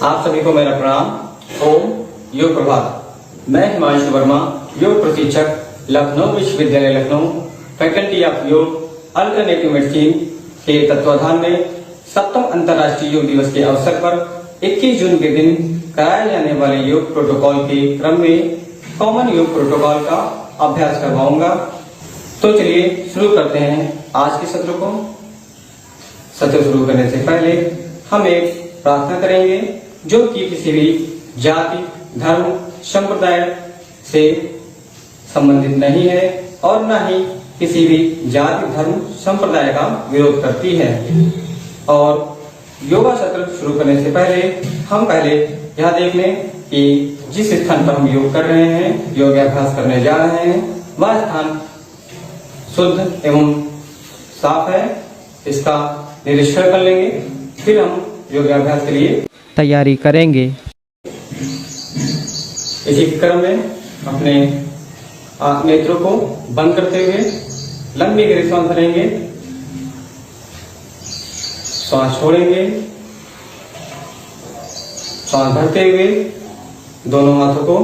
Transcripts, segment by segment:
आप सभी को मेरा प्रणाम। ओम योग प्रभात। मैं हिमांशु वर्मा, योग प्रशिक्षक, लखनऊ विश्वविद्यालय लखनऊ, फैकल्टी ऑफ योग अल्टरनेटिव मेडिसिन के तत्वाधान में 7वें अंतर्राष्ट्रीय योग दिवस के अवसर पर 21 जून के दिन कराए जाने वाले योग प्रोटोकॉल के क्रम में कॉमन योग प्रोटोकॉल का अभ्यास करवाऊंगा। तो चलिए शुरू करते हैं आज के सत्र को। सत्र शुरू करने से पहले हम एक प्रार्थना करेंगे जो कि किसी भी जाति, धर्म, संप्रदाय से संबंधित नहीं है और न ही किसी भी जाति, धर्म, संप्रदाय का विरोध करती है। और योगा सत्र शुरू करने से पहले हम पहले यह देख लें कि जिस स्थान पर हम योग कर रहे हैं, योगाभ्यास करने जा रहे हैं, वह स्थान शुद्ध एवं साफ है। इसका निरीक्षण कर लेंगे, फिर हम योगाभ्यास के लिए तैयारी करेंगे। इसी क्रम में अपने नेत्रों को बंद करते हुए लंबी गहरी सांस भरेंगे, सांस छोड़ेंगे, सांस भरते हुए दोनों हाथों को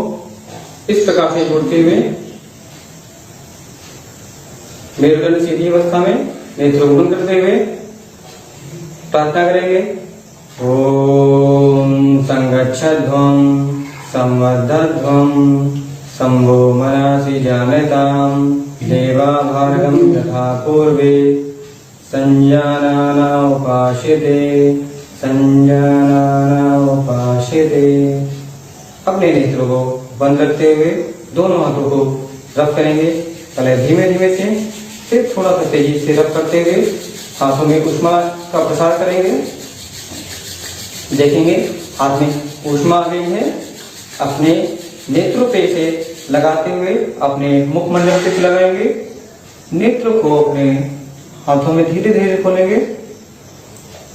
इस प्रकार से जोड़ते हुए मेरुदंड सीधी अवस्था में नेत्रों को बंद करते हुए प्रार्थना करेंगे। ओम संगच्छध्वं संवर्धध्वं शंभो मनसि जानतां देवा भार्गं तथा पूर्वे संजानाना उपास्यते संजानाना उपास्यते। अपने नेत्रों को बंद करते हुए दोनों हाथों को रब करेंगे। पहले धीमे धीमे से, फिर थोड़ा सा तेजी से रब करते हुए हाथों में ऊष्मा का प्रसार करेंगे। देखेंगे हाथ में ऊष्मा आ गई है। अपने नेत्रों पे से लगाते हुए अपने मुखमंडल से लगाएंगे। नेत्रों को अपने हाथों में धीरे धीरे खोलेंगे।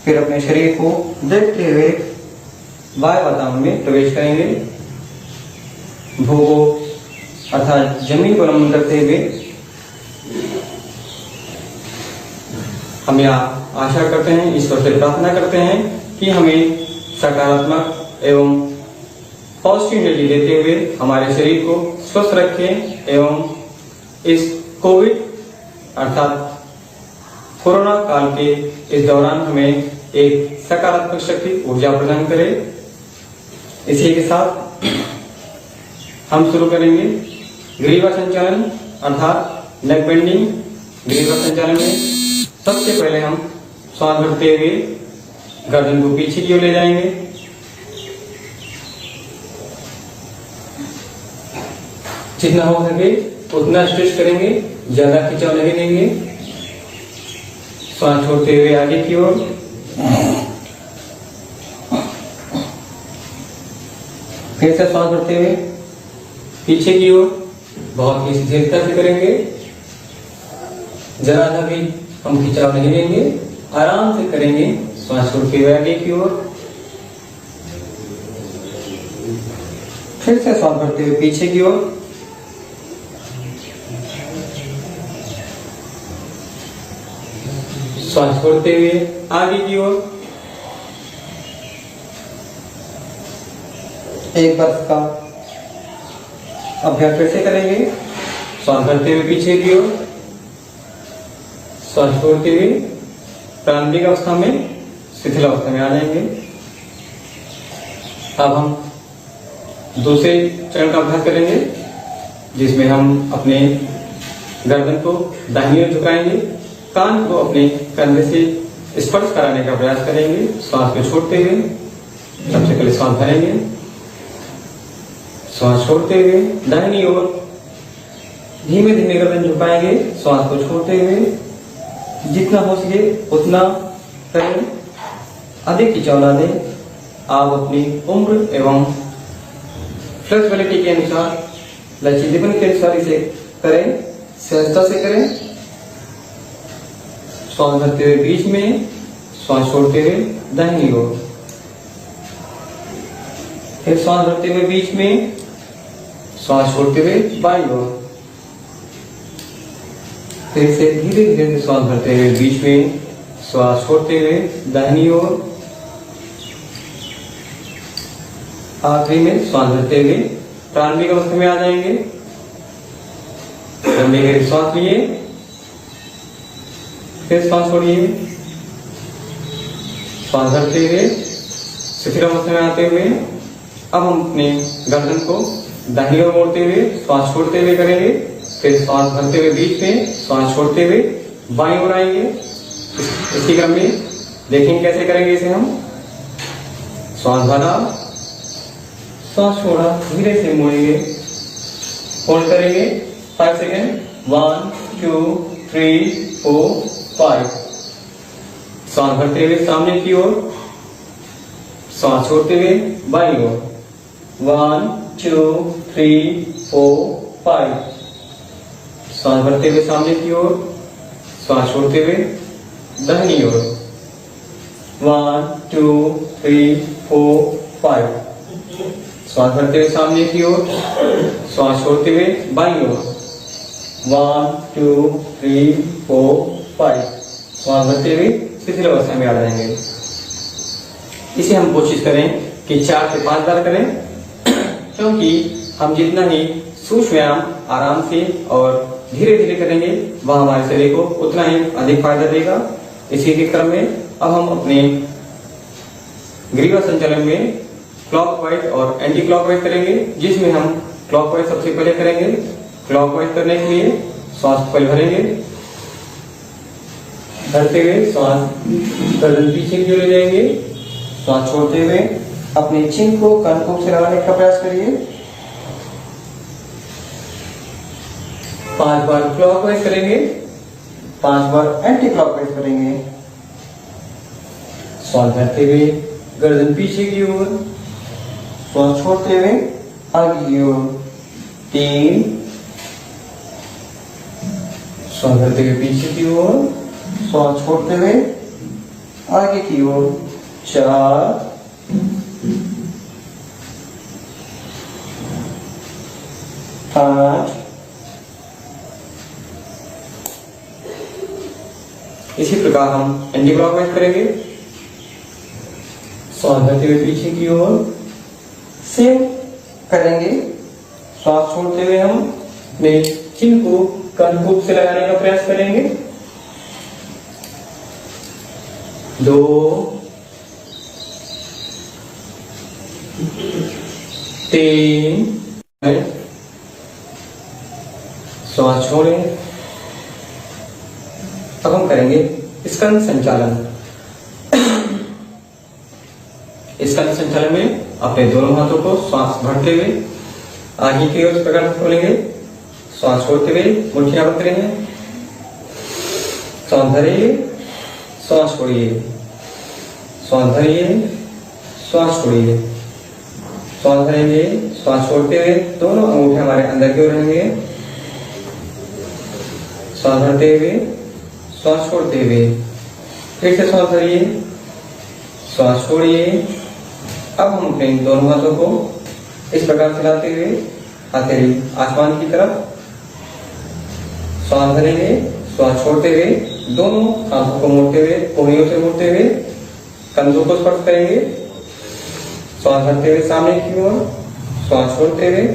फिर अपने शरीर को देखते हुए वायु वातावरण में प्रवेश करेंगे। भूगो अर्थात जमीन को नमन करते हुए हम यहाँ आशा करते हैं, ईश्वर से प्रार्थना करते हैं कि हमें सकारात्मक एवं पॉजिटिव एनर्जी देते हुए हमारे शरीर को स्वस्थ रखें एवं इस कोविड अर्थात कोरोना काल के इस दौरान हमें एक सकारात्मक शक्ति ऊर्जा प्रदान करे। इसी के साथ हम शुरू करेंगे ग्रीवा संचालन अर्थात नेक बेंडिंग। ग्रीवा संचालन में सबसे पहले हम सांस भरते हुए गर्दन को पीछे की ओर ले जाएंगे। जितना हो सके उतना स्ट्रेच करेंगे, ज्यादा खिंचाव नहीं देंगे। सांस छोड़ते हुए आगे की ओर, फिर से सांस भरते हुए पीछे की ओर बहुत ही स्थिरता से करेंगे। जरा सा भी हम खिंचाव नहीं देंगे, आराम से करेंगे। सांस छोड़ते हुए आगे की ओर, फिर से सांस भरते हुए पीछे की ओर, सांस छोड़ते हुए आगे की ओर। एक बार का अभ्यास फिर से करेंगे। सांस भरते हुए पीछे की ओर, सांस छोड़ते हुए प्रारंभिक अवस्था में शिथिल अवस्था में आ जाएंगे। अब हम दूसरे चरण का अभ्यास करेंगे जिसमें हम अपने गर्दन को दाहिनी ओर झुकाएंगे, कान को अपने कंधे से स्पर्श कराने का प्रयास करेंगे। सांस को छोड़ते हुए सबसे पहले सांस भरेंगे, सांस छोड़ते हुए दाहिनी ओर धीमे धीमे गर्दन झुकाएंगे। सांस को छोड़ते हुए जितना हो सके उतना करें, अधिक खिंचाव ना दें। आप अपनी उम्र एवं फ्लेक्सिबिलिटी के अनुसार, लचीलेपन के अनुसार इसे करें, सहजता से करें। सांस भरते हुए बीच में, सांस छोड़ते हुए दाहिनी ओर, फिर सांस भरते हुए बीच में, सांस छोड़ते हुए बाईं ओर, फिर से धीरे धीरे सांस भरते हुए बीच में, श्वास छोड़ते हुए दाहिनी ओर, आखिरी में श्वास भरते हुए प्रारंभिक अवस्था में आ जाएंगे। लंबी गहरी श्वास लिए, फिर श्वास छोड़िए, श्वास भरते हुए शिथिल अवस्था में आते हुए अब हम अपने गर्दन को दाहिनी ओर मोड़ते हुए श्वास छोड़ते हुए करेंगे। फिर श्वास भरते हुए बीच में, श्वास छोड़ते हुए बाईं ओर आएंगे। इसी क्रम में देखेंगे कैसे करेंगे इसे हम। श्वास भरा, श्वास छोड़ा, धीरे से मोड़ेंगे, होल्ड करेंगे 5 सेकेंड। 1 2 3 4 5। श्वास भरते हुए सामने की ओर, श्वास छोड़ते हुए बाईं ओर। 1 2 3 4 5। श्वास भरते हुए सामने की ओर, श्वास छोड़ते हुए दाहिनी ओर। 1 2 3 4 5। श्वास भरते हुए सामने की ओर, श्वास छोड़ते हुए बाईं ओर। 1 2 3 4 5। श्वास भरते हुए शिथिल अवस्था में आ जाएंगे। इसे हम कोशिश करें कि 4 से 5 बार करें, क्योंकि हम जितना ही सूक्ष्म व्यायाम आराम से और धीरे धीरे करेंगे वह हमारे शरीर को उतना ही अधिक फायदा देगा। इसी के क्रम में अब हम अपने ग्रीवा संचालन में क्लॉकवाइज और एंटी क्लॉकवाइज करेंगे, जिसमें हम क्लॉकवाइज सबसे पहले करेंगे। क्लॉकवाइज करने के लिए श्वास पहले भरेंगे, भरते हुए श्वास गर्दन पीछे की ओर ले जाएंगे। श्वास छोड़ते हुए अपने चिन को कनकों से लगाने का प्रयास करिए। 5 बार क्लॉकवाइज करेंगे, 5 बार एंटी क्लॉकवाइज करेंगे। श्वास भरते हुए गर्दन पीछे की ओर, श्वास छोड़ते हुए आगे की ओर। 3। श्वास भरते हुए पीछे की ओर, श्वास छोड़ते हुए आगे की ओर। 4। 5। इसी प्रकार हम एंटी क्लॉकवाइज करेंगे। श्वास भरते हुए पीछे की ओर सेम करेंगे। श्वास छोड़ते हुए हम अपने चिन को कनकों से लगाने का प्रयास करेंगे। 2 3। श्वास छोड़ें। अब हम करेंगे स्कंद संचालन। स्कंद संचालन में अपने दोनों हाथों को श्वास भरते हुए आगे की ओर प्रकार खोलेंगे। श्वास छोड़ते हुए मुट्ठियां बंद करेंगे। श्वास भरिए, श्वास छोड़िए, श्वास भरिए, श्वास छोड़िए। श्वास भरेंगे, श्वास छोड़ते हुए दोनों अंगूठे हमारे अंदर की ओर रहेंगे। श्वास भरते हुए, श्वास छोड़ते हुए, फिर से श्वास भरिए, श्वास छोड़िए। अब हम अपने दोनों हाथों को इस प्रकार चलाते हुए हथेली आसमान की तरफ श्वास भरेंगे। श्वास छोड़ते हुए दोनों हाथों को मोड़ते हुए, कोहनियों से मोड़ते हुए कंधों को स्पर्श करेंगे। श्वास भरते हुए सामने की ओर, श्वास छोड़ते हुए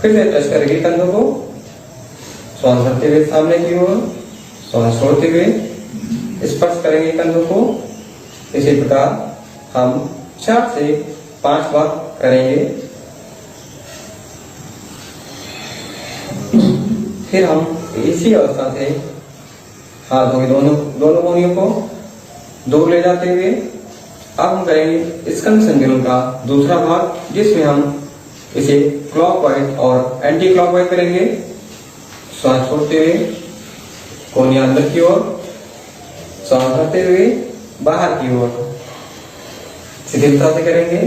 फिर से टच करेंगे कंधों को। श्वास भरते हुए सामने की ओर, श्वास छोड़ते हुए स्पर्श करेंगे कंधों को। इसी प्रकार हम 4 से 5 बार करेंगे। फिर हम इसी अवस्था से हाथों की दोनों कोहनियों को दूर ले जाते हुए अब हम करेंगे स्कंद संचालन का दूसरा भाग, जिसमें हम इसे क्लॉकवाइज और एंटी क्लॉकवाइज करेंगे। श्वास छोड़ते हुए कोहनियां अंदर की ओर, श्वास भरते हुए बाहर की ओर शिथिलता से करेंगे।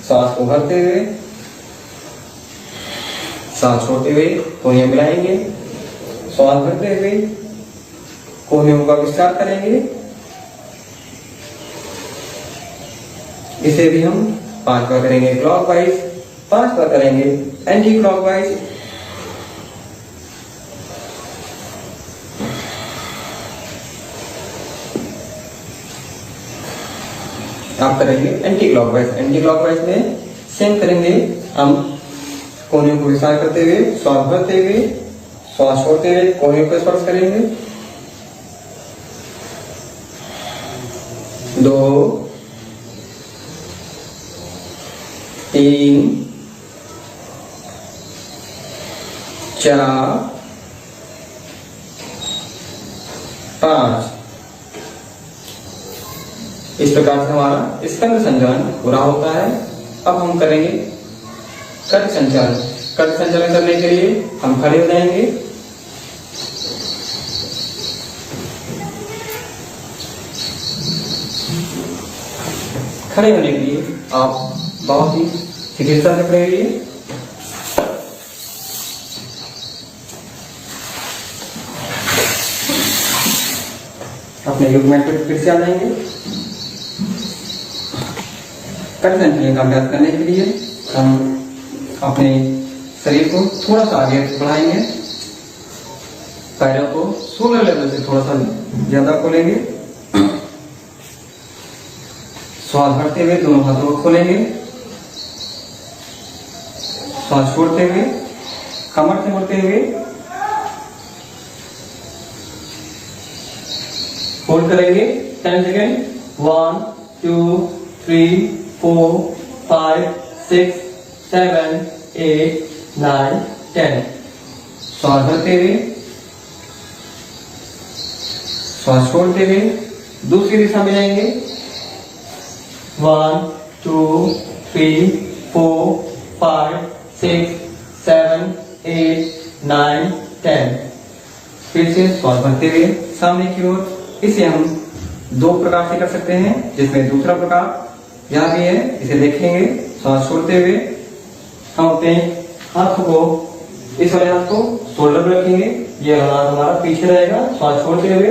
श्वास को भरते हुए, श्वास छोड़ते हुए कोहनियां मिलाएंगे। श्वास भरते हुए कोहनियों का विस्तार करेंगे। इसे भी हम 5 बार करेंगे क्लॉकवाइज, 5 बार करेंगे एंटी क्लॉकवाइज। आप करेंगे एंटी क्लॉकवाइज। एंटी क्लॉकवाइज में सेम करेंगे हम। कोहनियों को विस्तार करते हुए श्वास भरते हुए श्वास छोड़ते हुए कोहनियों को स्पर्श करेंगे। 2 3 4 5। इस प्रकार से हमारा स्कंद संचालन पूरा होता है। अब हम करेंगे कट संचालन। कट संचालन करने के लिए हम खड़े हो जाएंगे। खड़े होने के लिए आप बहुत ही शिथिलता से खड़े रहिए। अपने योग मैट पर फिर से आ जाएंगे। कट संचालन का अभ्यास करने के लिए हम अपने शरीर को थोड़ा सा आगे बढ़ाएंगे। पैरों को शोल्डर लेवल से थोड़ा सा ज्यादा खोलेंगे। श्वास भरते हुए दोनों हाथों को खोलेंगे। श्वास छोड़ते हुए कमर से मुड़ते हुए होल्ड करेंगे 10 सेकेंड। 1 2 3 4 5 6 7 8 9 10। श्वास भरते हुए श्वास छोड़ते हुए दूसरी दिशा में जाएंगे। 1 2 3 4 5 6 7 8 9 10। फिर से श्वास भरते हुए सामने की ओर। इसे हम 2 प्रकार से कर सकते हैं, जिसमें दूसरा प्रकार यहाँ भी है, इसे देखेंगे। श्वास छोड़ते हुए हम अपने हाथों को, इस वाले हाथ को शोल्डर पर रखेंगे। ये हाथ हमारा पीछे रहेगा। श्वास छोड़ते हुए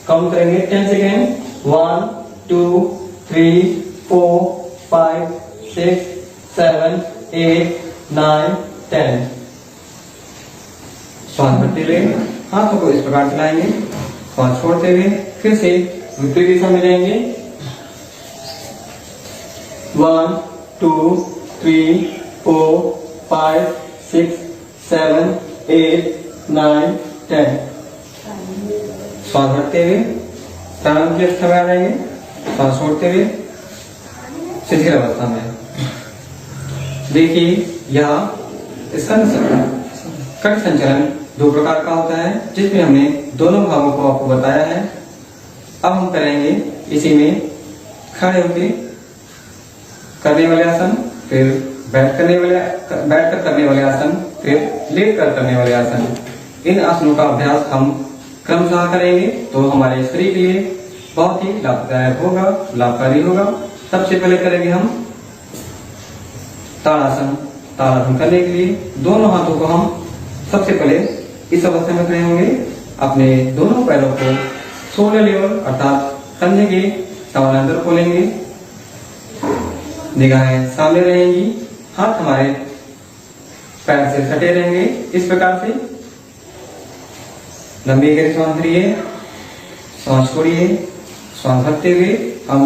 काउंट करेंगे 10 सेकेंड। 1 2 3 4 5 6 7 8 9 10। श्वास भरते हुए हाथों को इस प्रकार चलाएंगे। श्वास छोड़ते हुए फिर से विपरीत दिशा में जाएंगे। 1 2 3 4 5 6 7 8 9 10। श्वास भरते हुए प्रारंभ की अवस्था में आ जाएंगे। श्वास छोड़ते हुए शिथिल अवस्था में। देखिए यहाँ कट संचालन 2 प्रकार का होता है, जिसमें हमने दोनों भागों को आपको बताया है। अब हम करेंगे इसी में खड़े होकर करने वाले आसन, फिर बैठ कर करने वाले आसन, फिर लेट कर करने वाले आसन। इन आसनों का अभ्यास हम क्रमशः करेंगे तो हमारे शरीर के लिए बहुत ही लाभदायक होगा, लाभकारी होगा। सबसे पहले करेंगे हम ताड़ासन। ताड़ासन करने के लिए दोनों हाथों को हम सबसे पहले इस अवस्था में खड़े होंगे। अपने दोनों पैरों को शोल्डर लेवल अर्थात कंधे के समानांतर खोलेंगे। निगाहें सामने रहेंगी। हाथ हमारे पैर से सटे रहेंगे। इस प्रकार से लंबी गहरी सांस भरिए, सांस छोड़िए। सांस भरते हुए हम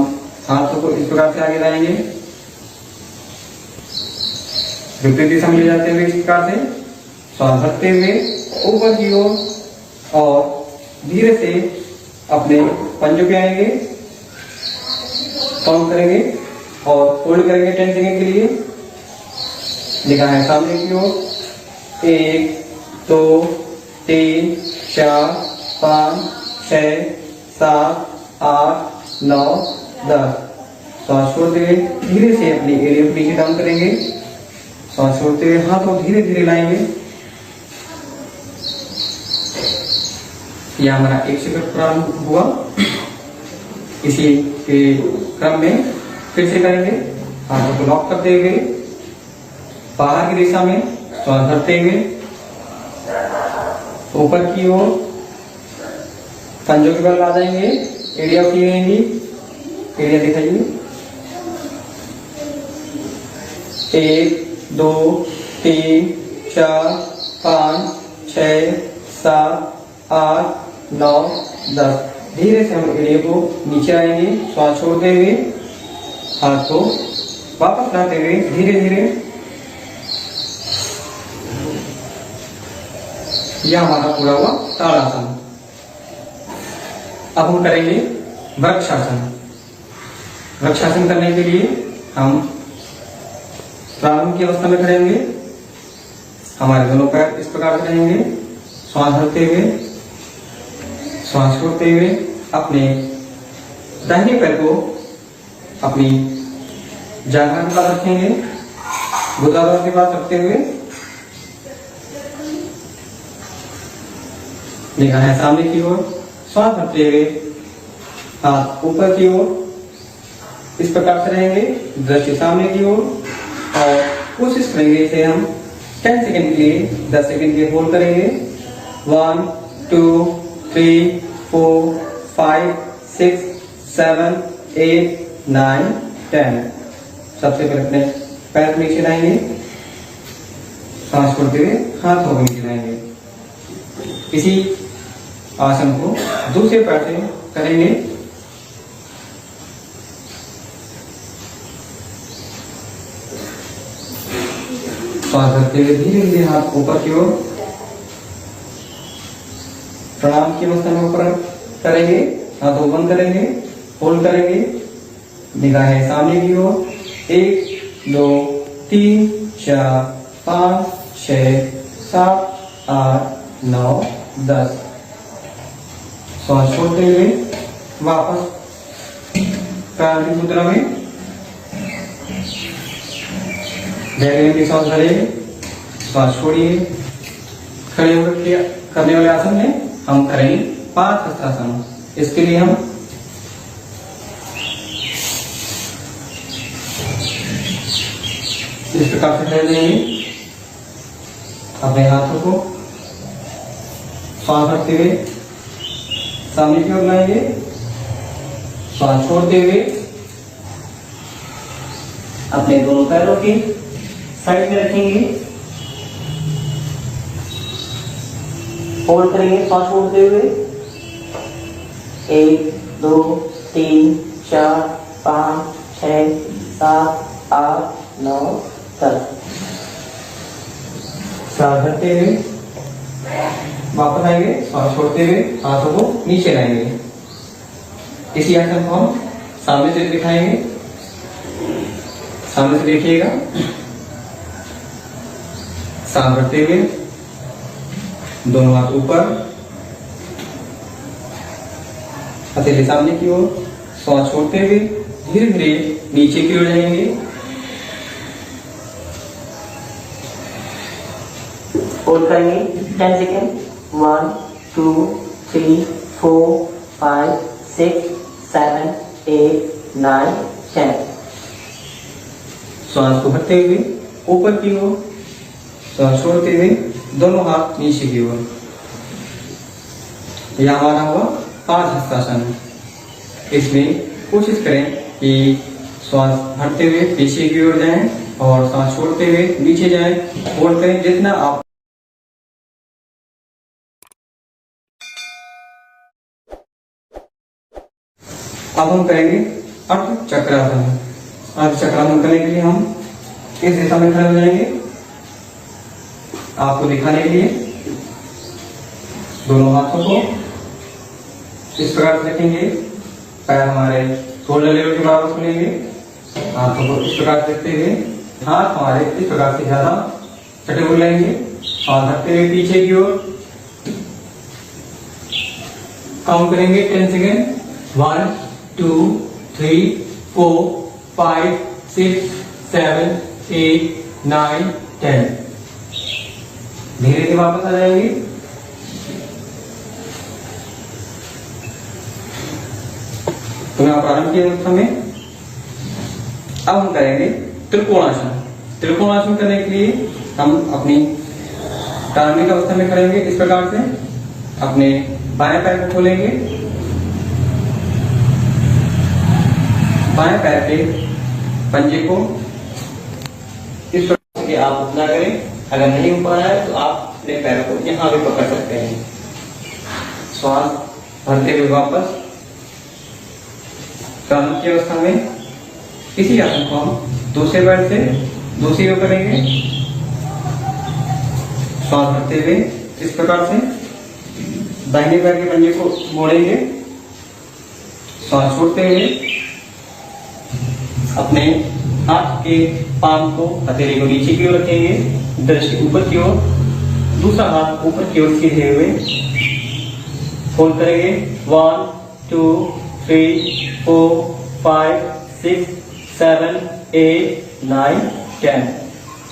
हाथों को इस प्रकार से आगे लाएंगे। विपरीत दिशा में ले जाते हुए इस प्रकार से सांस भरते हुए ऊपर की ओर और धीरे से अपने पंजों पे आएंगे। काउंट करेंगे और होल्ड करेंगे 10 सेकेंड के लिए। निगाहें सामने की ओर। 1 2 3 4 5 6 7 8 9 10। सांस छोड़ते हुए धीरे से अपनी एरिया को नीचे डाउन करेंगे। सांस छोड़ते हुए हाथों धीरे धीरे लाएंगे। यह हमारा 1 सेकंड प्रारंभ हुआ। इसी के क्रम में फिर से करेंगे। हाथों को लॉक करते हुए बाहर की दिशा में श्वास भरते हुए ऊपर की ओर पंजों के बल आ जाएंगे। एरिया की रहेंगी। एरिया दिखाइए। 1 2 3 4 5 6 7 8 9 10। धीरे से हम एरिया को नीचे आएंगे। श्वास छोड़ते हुए हाथ को वापस लाते हुए धीरे धीरे, यह हमारा पूरा हुआ ताड़ासन। अब हम करेंगे वृक्षासन। वृक्षासन करने के लिए हम प्रारंभ की अवस्था में खड़े होंगे। हमारे दोनों पैर इस प्रकार से रहेंगे, श्वास भरते हुए, श्वास छोड़ते हुए अपने दाहिने पैर को अपनी जांघा के पास रखेंगे, गुदारों के पास रखते हुए निगाहें सामने की ओर, श्वास भरते हुए हाथ ऊपर की ओर इस प्रकार से रहेंगे, दृष्टि सामने की ओर, और कोशिश करेंगे इसे हम 10 सेकंड के लिए 10 सेकंड के होल्ड करेंगे। 1 2 3 4 5 6 7 8 9 10। सबसे पहले अपने पैर को नीचे लाएंगे, सांस छोड़ते हुए हाथों को नीचे लाएंगे। इसी आसन को दूसरे पैर से करेंगे। श्वास भरते हुए धीरे धीरे हाथ ऊपर की ओर, प्रणाम की अवस्था में ऊपर करेंगे, हाथों बंद करेंगे, होल्ड करेंगे, निगाहें सामने की ओर। 1 2 3 4 5 6 7 8 9 10। श्वास छोड़ते हुए वापस प्रारंभिक मुद्रा में गहरे की सांस भरिए, श्वास छोड़िए। खड़े होकर करने वाले आसन में हम करेंगे 5 हस्तासन। इसके लिए हम इस प्रकार से खड़े रहेंगे, अपने हाथों को श्वास भरते हुए सामने की ओर लाएंगे, श्वास छोड़ते हुए अपने दोनों पैरों की साइड में रखेंगे, होल्ड करेंगे श्वास छोड़ते हुए। 1 2 3 4 5 6 7 8 9 10। श्वास भरते हुए वापस आएंगे, श्वास छोड़ते हुए हाथों को नीचे लाएंगे। इसी आसन को हम सामने से दिखाएंगे, सामने से देखिएगा। सांस भरते हुए दोनों हाथ ऊपर, हथेली सामने की ओर, श्वास छोड़ते हुए धीरे धीरे नीचे की ओर जाएंगे। होल्ड करेंगे 10 सेकेंड। 1 2 3 4 5 6 7 8 9 10। श्वास को भरते हुए ऊपर की ओर, श्वास छोड़ते हुए दोनों हाथ नीचे की ओर। यह हमारा हुआ 5 हस्तासन। इसमें कोशिश करें कि श्वास भरते हुए पीछे की ओर जाएं और सांस छोड़ते हुए नीचे जाएं। होल्ड करें जितना आप। अब हम करेंगे अर्ध चक्रासन। अर्ध चक्रासन करने के लिए हम इस दिशा में खड़े हो जाएंगे। आपको दिखाने के लिए दोनों हाथों को इस प्रकार से रखेंगे, पैर हमारे शोल्डर लेवल के बराबर खुलेंगे, हाथों को इस प्रकार से रखते हुए हाथ हमारे इस प्रकार से ज्यादा छठे हो लेंगे और रखते हुए पीछे की ओर काउंट करेंगे 10 सेकेंड। 1 2 3 4 5 6 7 8 9 10। धीरे धीरे वापस आ जाएंगे। पुनः प्रारंभ की अवस्था में अब हम करेंगे त्रिकोणासन। त्रिकोणासन करने के लिए हम अपनी प्रारंभिक अवस्था में करेंगे इस प्रकार से। अपने बाएं पैर को खोलेंगे, बाएं पैर के पंजे को इस प्रकार से आप उतना करें। अगर नहीं हो पा रहा है तो आप अपने पैर को यहां भी पकड़ सकते हैं। श्वास भरते हुए वापस प्रारंभ की अवस्था में इसी आसन को हम दूसरे पैर से दूसरी ओर करेंगे। श्वास भरते हुए इस प्रकार से दाहिने पैर के पंजे को मोड़ेंगे। श्वास छोड़ते हुए अपने हाथ के पाम को हथेली को नीचे की ओर रखेंगे, दृष्टि ऊपर की ओर, दूसरा हाथ ऊपर की ओर सीधे हुए फोल्ड करेंगे। 1 2 3 4 5 6 7 8 9 10।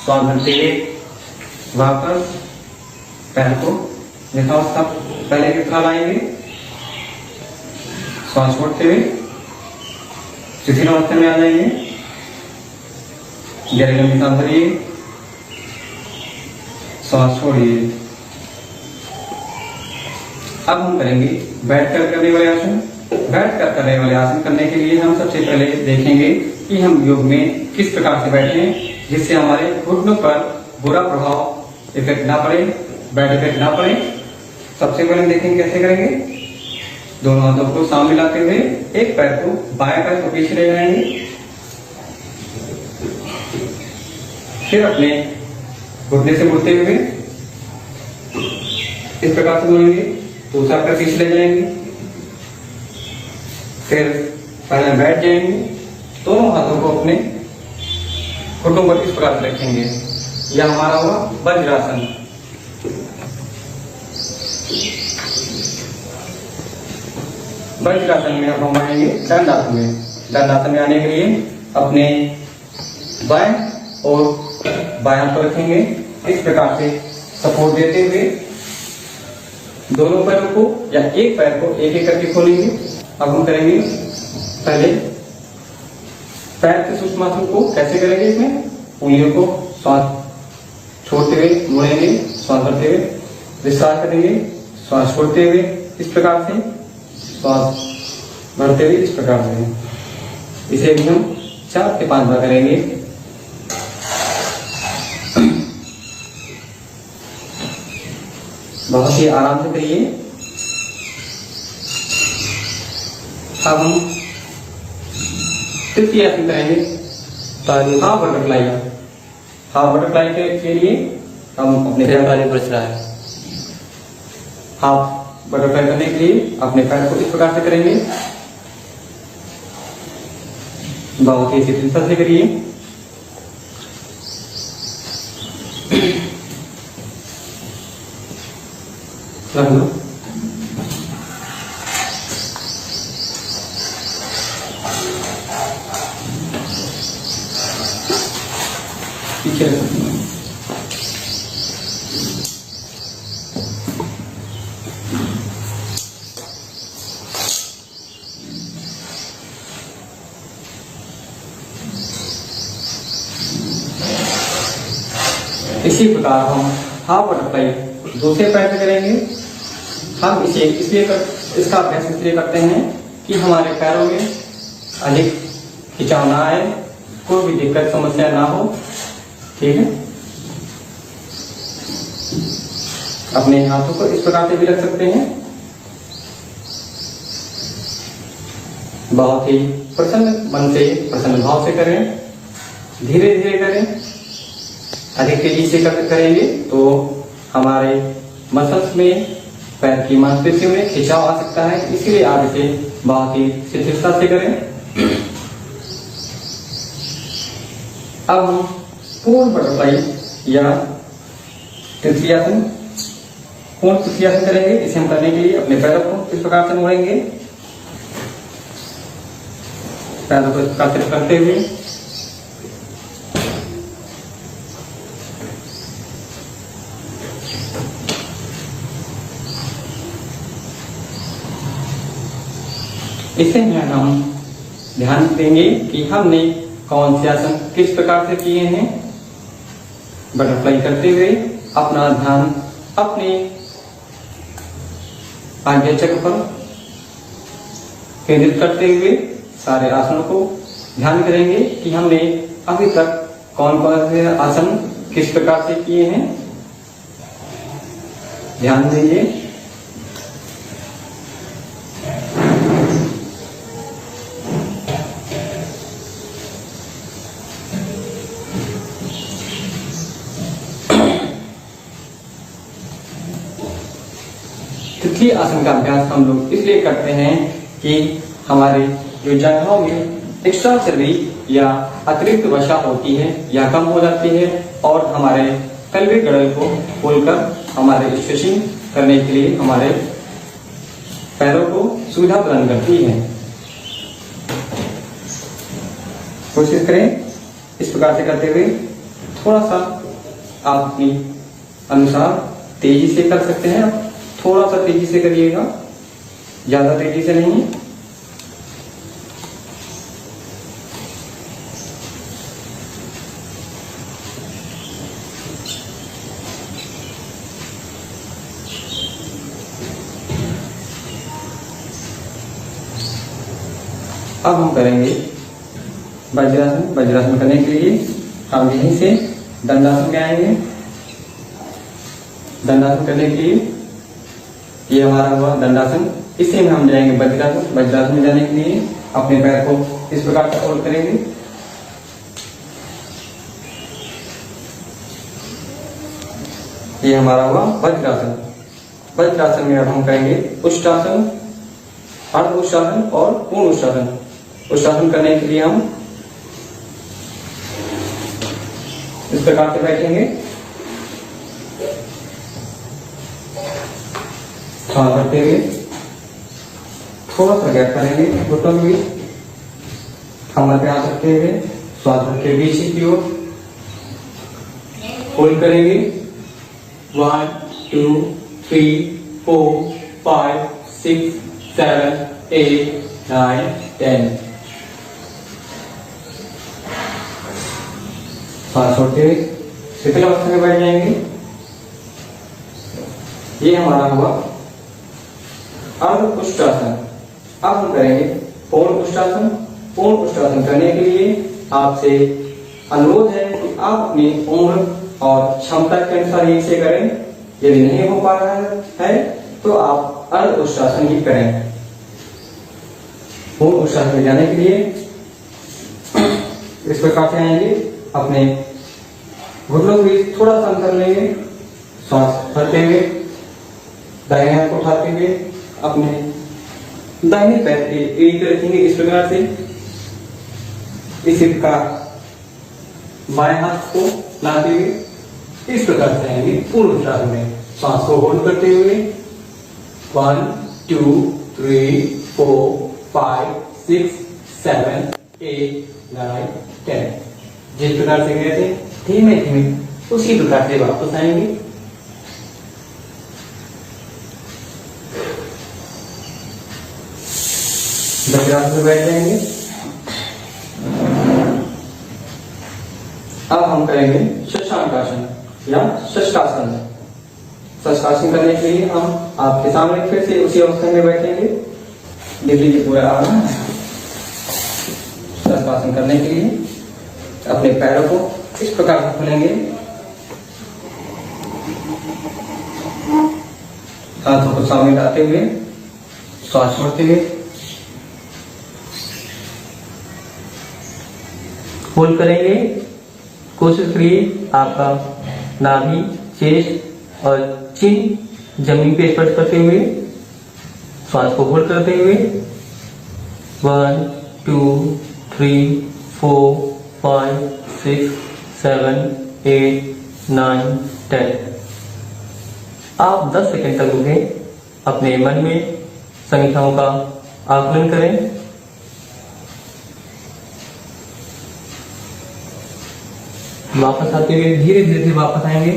श्वास भरते हुए वापस पैर को यथावस्था पहले की तरह लाएंगे। श्वास छोड़ते हुए शिथिल अवस्था में आ जाएंगे। गहरी लंबी सांस भरिए, श्वास छोड़िए। अब हम करेंगे बैठकर करने वाले आसन। बैठकर करने वाले आसन करने के लिए हम सबसे पहले देखेंगे कि हम योग में किस प्रकार से बैठे जिससे हमारे घुटनों पर बुरा प्रभाव इफेक्ट ना पड़े, बैड इफेक्ट ना पड़े। सबसे पहले देखेंगे कैसे करेंगे। दोनों हाथों को सामने लाते हुए एक पैर को बाएं पैर को पीछे ले जाएंगे, फिर अपने घुटने से मुड़ते हुए इस प्रकार से मुड़ेंगे, दूसरा पैर पीछे ले जाएंगे, फिर पहले बैठ जाएंगे। दोनों हाथों को अपने घुटनों पर इस प्रकार से रखेंगे। यह हमारा हुआ वज्रासन। वज्रासन में अब हम आएंगे दंडासन में। दंडासन में आने के लिए अपने बाएं और बाएं हाथ को रखेंगे, इस प्रकार से सपोर्ट देते हुए दोनों पैरों को या एक पैर को एक एक करके खोलेंगे। अब हम करेंगे पहले पैर के सूक्ष्मासन को कैसे करेंगे। इसमें उंगलियों को श्वास छोड़ते हुए मुड़ेंगे, श्वास भरते हुए विस्तार करेंगे, श्वास छोड़ते हुए इस प्रकार से, श्वास भरते हुए इस प्रकार से। इसे भी हम 4 से 5 बार करेंगे। बहुत ही आराम से करिए। अब हम तृतीय आसन करेंगे, हाफ बटरफ्लाई। हाफ बटरफ्लाई के लिए हम अपने हाफ बटरफ्लाई करने के लिए अपने पैर को इस प्रकार से करेंगे। बहुत ही शिथिलता से करिए। रख लो। पीछे रख सकते हैं। इसी प्रकार हम हाफ बटरफ्लाई दूसरे पैर से करेंगे। हम इसे इसका अभ्यास इसलिए करते हैं कि हमारे पैरों में अधिक खिंचाव ना आए, कोई भी दिक्कत समस्या ना हो। ठीक है। अपने हाथों को इस प्रकार से भी रख सकते हैं। बहुत ही प्रसन्न मन से, प्रसन्न भाव से करें, धीरे धीरे करें। अधिक तेजी से करेंगे तो हमारे मसल्स में, पैर की मांसपेशियों में खिंचाव आ सकता है। इसलिए आप इसे बहुत ही शिथिलता से करें। अब हम पूर्ण बटरफ्लाई या तृतीयासन, पूर्ण तृतीयासन करेंगे। इसे हम करने के लिए अपने पैरों को इस प्रकार से मोड़ेंगे, पैरों को इस प्रकार से करते हुए इसे में हम ध्यान देंगे कि हमने कौन से आसन किस प्रकार से किए हैं। बटरफ्लाई करते हुए अपना ध्यान अपने आज्ञा चक्र पर केंद्रित करते हुए सारे आसनों को ध्यान करेंगे कि हमने अभी तक कौन कौन से आसन किस प्रकार से किए हैं। ध्यान दीजिए। तितली आसन का अभ्यास हम लोग इसलिए करते हैं कि हमारे जो जंघों में एक्स्ट्रा चर्बी या अतिरिक्त वसा होती है या कम हो जाती है और हमारे कलवे गड़े को खोलकर हमारे स्ट्रेचिंग करने के लिए हमारे पैरों को सुविधा प्रदान करती है। कोशिश करें इस प्रकार से करते हुए थोड़ा सा आप अपनी अनुसार तेजी से कर सकते हैं। आप थोड़ा सा तेजी से करिएगा, ज्यादा तेजी से नहीं। अब हम करेंगे वज्रासन। वज्रासन करने के लिए हम यहीं से दंडासन में आएंगे। दंडासन करने के लिए ये हमारा हुआ दंडासन, इसी में हम जाएंगे वज्रासन। वज्रासन में जाने के लिए अपने पैर को इस प्रकार से फोल्ड करेंगे। ये हमारा हुआ वज्रासन। वज्रासन में अब हम करेंगे उष्ट्रासन, अर्ध उष्ट्रासन और पूर्ण उष्ट्रासन। उष्ट्रासन करने के लिए हम इस प्रकार से बैठेंगे, सांस भरते हुए थोड़ा सा गैप करेंगे घुटनों में, कमर पे हाथ रखते हुए श्वास भर के पीछे की ओर होल्ड करेंगे। 1 2 3 4 5 6 7 8 9 10। सांस छोड़ते हुए शिथिल अवस्था में बैठ जाएंगे। ये हमारा हुआ अर्ध उष्ट्रासन। अब हम करेंगे पूर्ण उष्ट्रासन। पूर्ण उष्ट्रासन करने के लिए आपसे अनुरोध है कि आप अपनी उम्र और क्षमता के अनुसार इसे करें। यदि नहीं हो पा रहा है तो आप अर्ध उष्ट्रासन ही करें। पूर्ण उष्ट्रासन में जाने के लिए इस प्रकार से आएंगे, अपने घुटनों को थोड़ा सा अंतर लेंगे, सांस भरते हुए दाहिने हाथ को उठाते हुए अपने दाहिने पैर के एड़ी पे रखेंगे इस प्रकार से। इसी प्रकार बाएं हाथ को लाते हुए इस प्रकार से आएंगे पूर्ण उष्ट्रासन में। सांस को होल्ड करते हुए 1 2 3 4 5 6 7 8 9 10। जिस प्रकार से गए थे धीमे धीमे उसी प्रकार से वापस आएंगे। वज्रासन में बैठ जाएंगे। अब हम करेंगे शशांकासन या षष्ठासन। षष्ठासन करने के लिए हम आपके सामने फिर से उसी अवस्था में बैठेंगे। देख लीजिए पूरा आराम। षष्ठासन करने के लिए अपने पैरों को इस प्रकार से खोलेंगे, हाथों को सामने लाते हुए श्वास छोड़ते हुए होल्ड करेंगे। कोशिश करिए आपका नाभि, चेस्ट और चिन जमीन पे स्पर्श करते हुए श्वास को होल्ड करते हुए 1 2 3 4 5 6 7 8 9 10। आप 10 सेकंड तक रुकें, अपने मन में संख्याओं का आकलन करें। वापस आते हुए धीरे धीरे वापस आएंगे।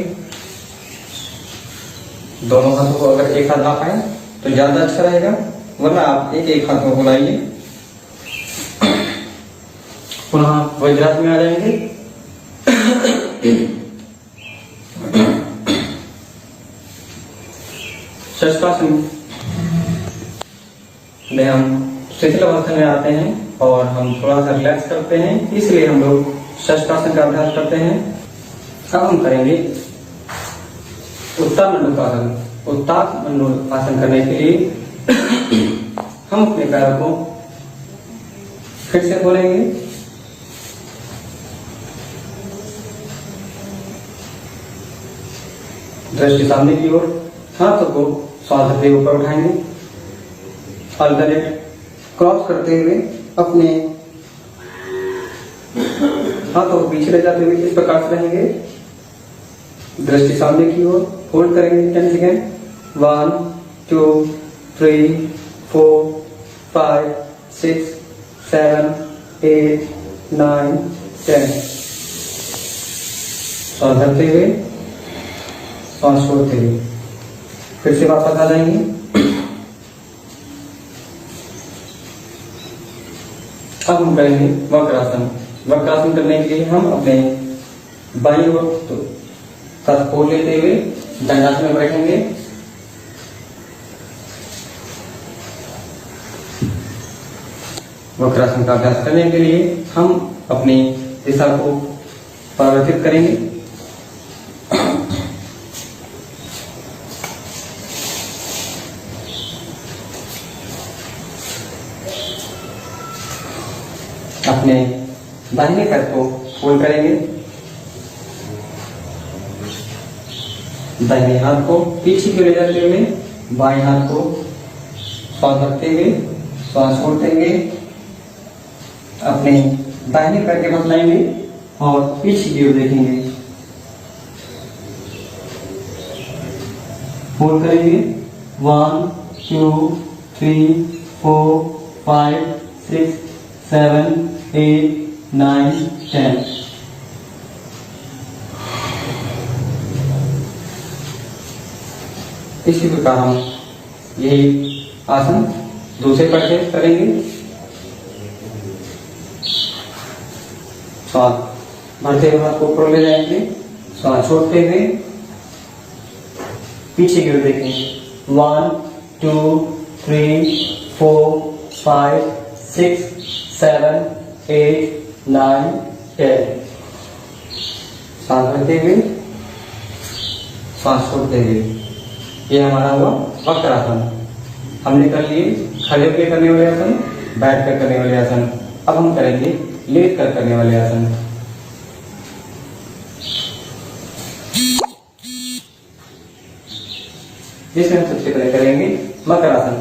दोनों हाथों को अगर एक हाथ ला पाए तो ज्यादा अच्छा रहेगा, वरना आप एक एक हाथ में बुलाइए। पुनः वज्रासन में आ जाएंगे। षष्ठासन में हम शिथिल अवस्था में आते हैं और हम थोड़ा सा रिलैक्स करते हैं, इसलिए हम लोग षष्ठासन का अभ्यास करते हैं। अब हम करेंगे उत्तान मंडूकासन। उत्तान मंडूकासन करने के लिए हम अपने पैरों को फिर से खोलेंगे, दृष्टि सामने की ओर, हाथों को श्वास भरते हुए ऊपर उठाएंगे, अल्टरनेट क्रॉस करते हुए अपने हाथों को पीछे ले जाते हुए इस प्रकार से रहेंगे, दृष्टि सामने की ओर, होल्ड करेंगे 10 सेकेंड, 1 2 3 4 5 6 7 8 9 10। श्वास भरते हुए श्वास छोड़ते हुए फिर से वापस आ जाएंगे। अब हम करेंगे वक्रासन। वक्रासन करने के लिए हम अपने बाईं ओर कद खोल लेते हुए दंडासन में बैठेंगे। वक्रासन का अभ्यास करने के लिए हम अपनी दिशा को परिवर्तित करेंगे। अपने दाहिने पैर को फोल्ड करेंगे, दाहिने हाथ को पीछे की ओर ले जाते हुए बाएं हाथ को श्वास रखते हुए श्वास छोड़ते हुए अपने दाहिने पैर के बतलाएंगे और पीछे की ओर देखेंगे, होल्ड करेंगे 1 2 3 4 5 6 7 8 9 10। इसी प्रकार हम यही आसन दूसरे पैर से करेंगे। श्वास भरते हुए हाथ को ऊपर ले जाएंगे, श्वास छोड़ते हुए पीछे की ओर देखेंगे 1 2 3 4 5 6 7 8 9 10। सांस भरते हुए सांस छोड़ते हुए ये हमारा हुआ वक्रासन। हमने कर लिए खड़े होकर करने वाले आसन, बैठ कर करने वाले आसन। अब हम करेंगे लेट कर करने वाले आसन। जिसमें हम सबसे पहले करेंगे मकरासन,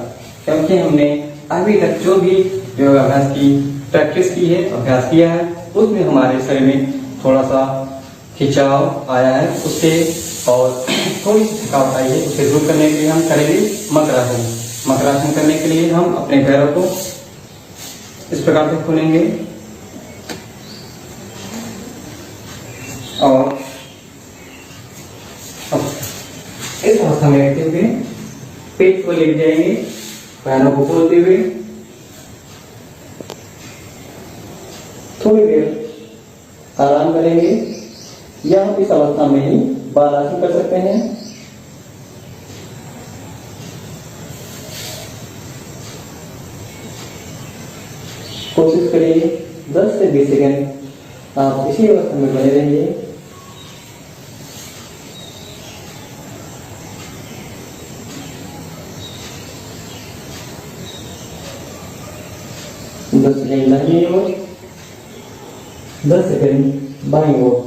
क्योंकि हमने अभी तक जो भी योगाभ्यास की प्रैक्टिस की है, अभ्यास किया है, उसमें हमारे शरीर में थोड़ा सा खिंचाव आया है, उससे और थोड़ी सी थकावट आई है, उसे दूर करने के लिए हम करेंगे मकरासन। मकरासन करने के लिए हम अपने पैरों को इस प्रकार से खोलेंगे और इस अवस्था में रहते हुए पेट को लेट जाएंगे, पैरों को खोलते हुए थोड़ी देर आराम करेंगे, या हम इस अवस्था में ही बालासन कर सकते हैं। कोशिश करिए 10 से 20 सेकंड आप इसी अवस्था में बने रहिए। दस सेकंड दाहिनी ओर, 10 सेकंड बाईं ओर।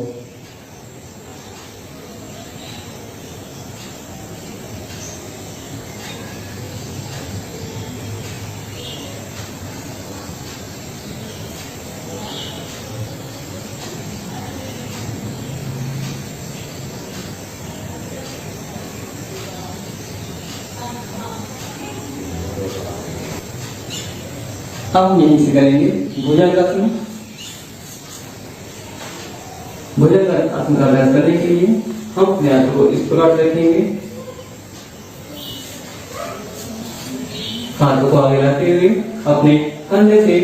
अब हम यहीं से करेंगे भुजंगासन। भुजंगासन का अभ्यास करने के लिए हम अपने हाथों को इस प्रकार से रखेंगे, हाथों को आगे लाते हुए अपने कंधे से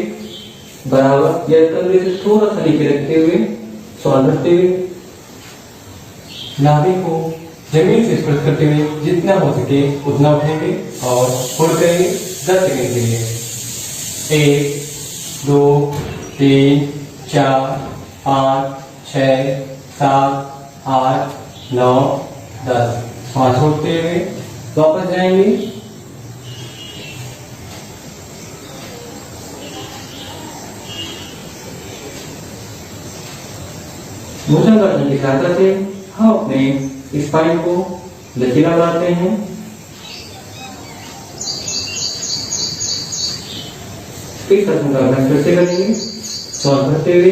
बराबर या कंधे से थोड़ा सा नीचे रखते हुए श्वास भरते हुए नाभि को जमीन से स्पर्श करते हुए जितना हो सके उतना उठेंगे और होल्ड करेंगे 10 सेकंड के लिए। 1 2 3 4 5 6 7 8 9 10। सांस छोड़ते हुए वापस जाएंगे। भुजंगासन की सहायता से हम अपने स्पाइन को लचीला बनाते हैं। इस आसन का अभ्यास करते करेंगे। श्वास भरते हुए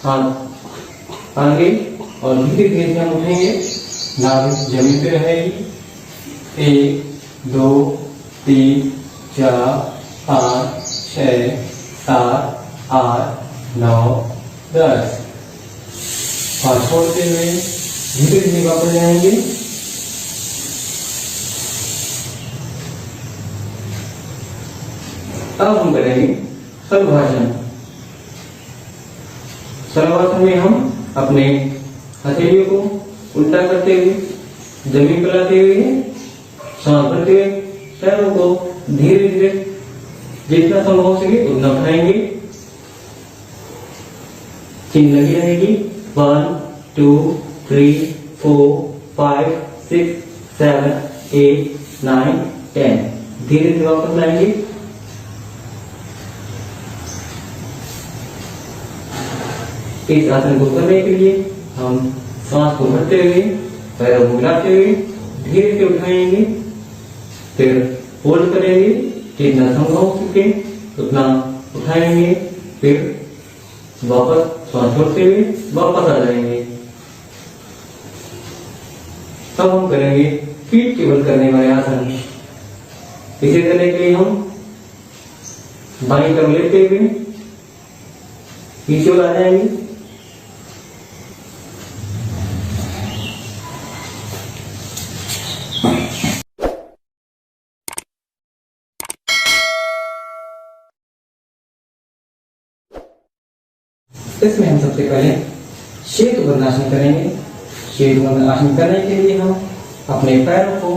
हाथ आगे और धीरे धीरे हम उठेंगे। नाभि जमीन पे रहेगी। 1 2 3 4 5 6 7 8 9 10। हाथ छोड़ते हुए धीरे धीरे वापस जाएंगे। अब हम करेंगे सर्वासन। सर्वासन में हम अपने हथेलियों को उल्टा करते हुए जमीन पर लाते हुए सांस भरते हुए पैरों को धीरे धीरे जितना संभव हो सके उतना उठाएंगे। चिन्ह लगी रहेगी 1 2 3 4 5 6 7 8 9 10। धीरे धीरे वापस लाएंगे। इस आसन को करने के लिए हम सांस को भरते हुए पैरों को मिलाते हुए धीरे से उठाएंगे। फिर होल्ड करेंगे। जितना संभव हो सके उतना उठाएंगे। फिर वापस सांस छोड़ते हुए वापस आ जाएंगे। अब हम करेंगे पीठ के बल करने वाले आसन। इसे करने के लिए हम बाईं तरफ लेते हुए पीछे आ जाएंगे। इसमें हम सबसे पहले शेतुबंध आसन करेंगे। शेतुबंध आसन करने के लिए हम अपने पैरों को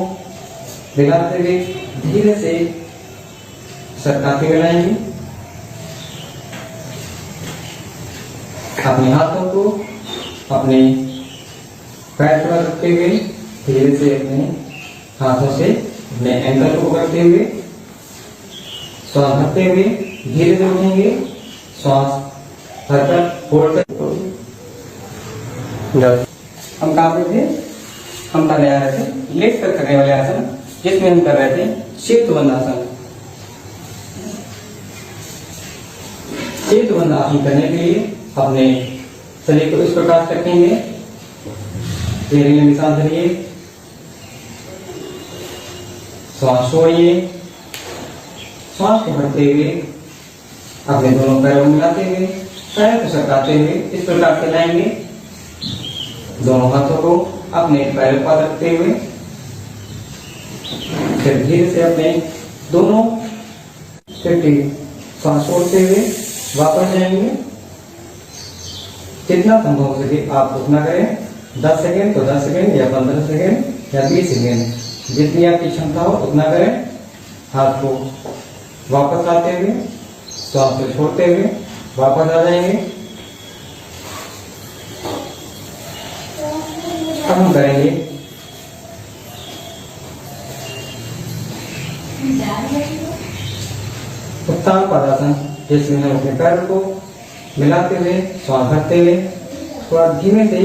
हिलाते हुए धीरे से सरकाते हुए लाएंगे। अपने हाथों को अपने पैर पर रखते हुए धीरे से अपने हाथों से अपने एंकल को पकड़ते हुए श्वास भरते हुए धीरे से उठेंगे। श्वास भरकर होल्ड कर। हम कहाँ पे थे? हम पहले आ रहे थे लेट कर करने वाले आसन, जिसमें हम कर रहे थे शेतुबंध आसन। शेतुबंध आसन करने के लिए अपने शरीर को इस प्रकार से रखेंगे। धीरे में सांस धरिए, श्वास छोड़िए। श्वास को भरते हुए अपने दोनों पैरों को मिलाते हुए पैर को सरकाते हुए इस प्रकार से लाएंगे। दोनों हाथों को अपने पैरों पर रखते हुए फिर धीरे से अपने दोनों सांस छोड़ते हुए वापस जाएंगे। जितना संभव हो सके आप उतना करें। 10 सेकेंड तो 10 सेकेंड या 15 सेकेंड या 20 सेकेंड, जितनी आपकी क्षमता हो उतना करें। हाथ को वापस लाते हुए श्वास को छोड़ते हुए वापस आ जाएंगे। अब हम करेंगे उत्तान पदासन, जिसमें हम अपने पैरों को मिलाते हुए श्वास भरते हुए थोड़ा धीमे से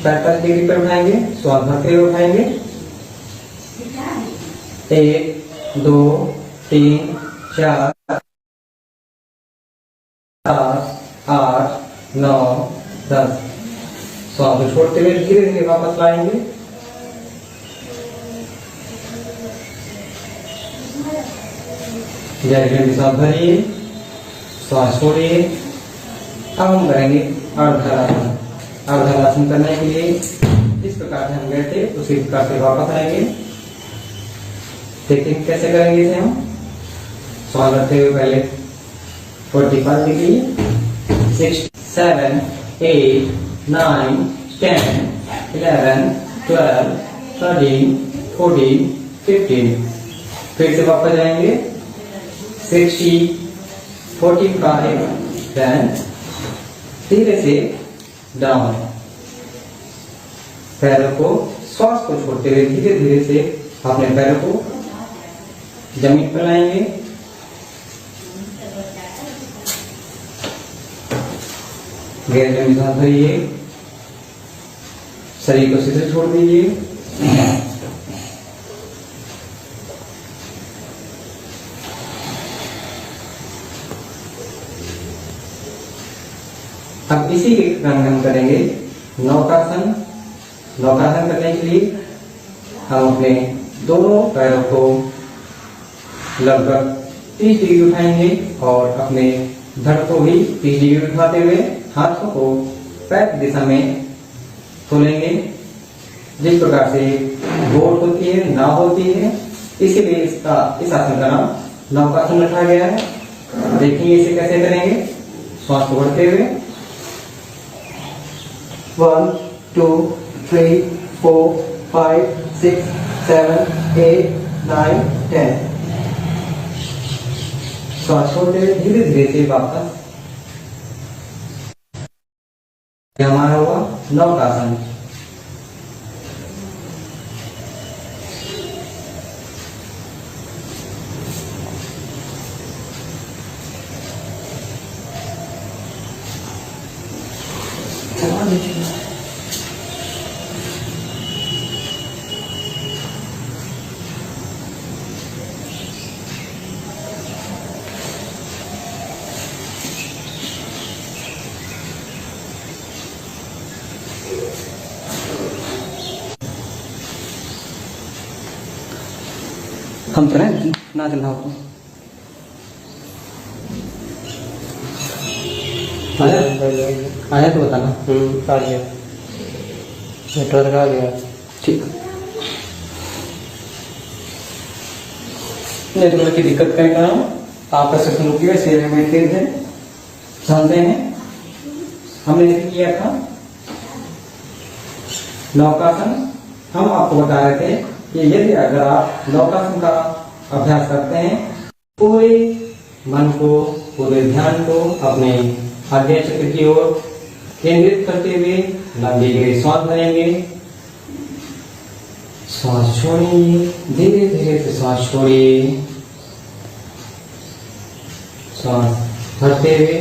45 डिग्री पर उठाएंगे। श्वास भरते हुए उठाएंगे। 1 2 3 4 7 8 9 10। श्वास को छोड़ते हुए धीरे धीरे वापस लाएंगे। गहरी सांस भरिए, श्वास छोड़िए। अब हम करेंगे अर्धहरासन। अर्धहरासन करने के लिए जिस प्रकार से हम गए थे उसी प्रकार से वापस आएंगे। देखिए कैसे करेंगे इसे हम। श्वास भरते हुए पहले 45 डिग्री, 6 7 8 9 10 11 12 13 14 15। फिर से वापस जाएंगे 60 45 10। धीरे से डाउन। पैरों को श्वास को छोड़ते हुए धीरे धीरे से अपने पैरों को जमीन पर लाएंगे। गहरी सांस भरिए, शरीर को सीधे छोड़ दीजिए। अब इसी के क्रम में हम करेंगे नौकासन। नौकासन करने के लिए हम अपने दोनों पैरों को लगभग 30 डिग्री उठाएंगे और अपने धड़ को भी 30 डिग्री उठाते हुए हाथों को पैर की दिशा में खोलेंगे। जिस प्रकार से बोट होती है, नाव होती है, इसीलिए इस आसन का नाम नौकासन रखा गया है। देखेंगे इसे कैसे करेंगे। श्वास को बढ़ते हुए 1 2 3 4 5 6 7 8 9 10। श्वास छोड़ते हुए धीरे धीरे से वापस। हमारा हुआ नौकासन। हम करें ना चलाओ तो आया तो बताना। आ गया, नेटवर्क आ गया। ठीक। नेटवर्क की दिक्कत का कारण आपका सेक्शन रुकिए सेल में थे जानते हैं। हमने किया था नौकासन। हम आपको बता रहे थे कि यदि अगर आप नौकासन का अभ्यास करते हैं, पूरे मन को, पूरे ध्यान को अपने आज्ञा चक्र की ओर केंद्रित करते हुए लंबी गहरी श्वास भरेंगे। श्वास छोड़िए, धीरे धीरे से श्वास छोड़िए। श्वास भरते हुए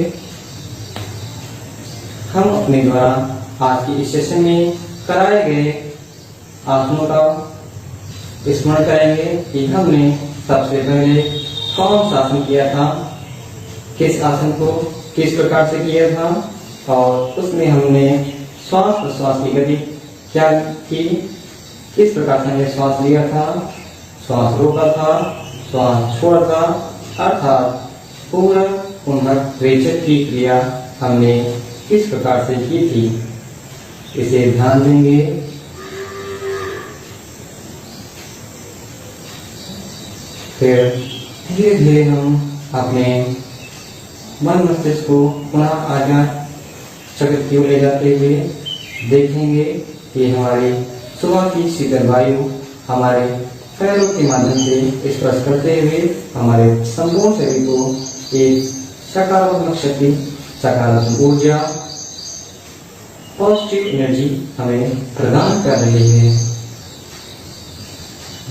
हम अपने द्वारा आज की इस सेशन में कराए गए आसनों का स्मरण करेंगे कि हमने सबसे पहले कौन सा आसन किया था, किस आसन को किस प्रकार से किया था, और उसमें हमने श्वास प्रश्वास की गति क्या की, किस प्रकार से हमने श्वास लिया था, श्वास रोका था, श्वास छोड़ा था, अर्थात पूरा पुनर्रेचक की क्रिया हमने किस प्रकार से की थी, इसे ध्यान देंगे। फिर धीरे धीरे हम अपने मन मस्तिष्क को पुनः आज्ञा चक्र की ओर ले जाते हुए देखेंगे कि हमारी सुबह की शीतल वायु हमारे पैरों के माध्यम से स्पर्श करते हुए हमारे संपूर्ण शरीर को एक सकारात्मक शक्ति, सकारात्मक ऊर्जा, पॉजिटिव एनर्जी हमें प्रदान कर रही है।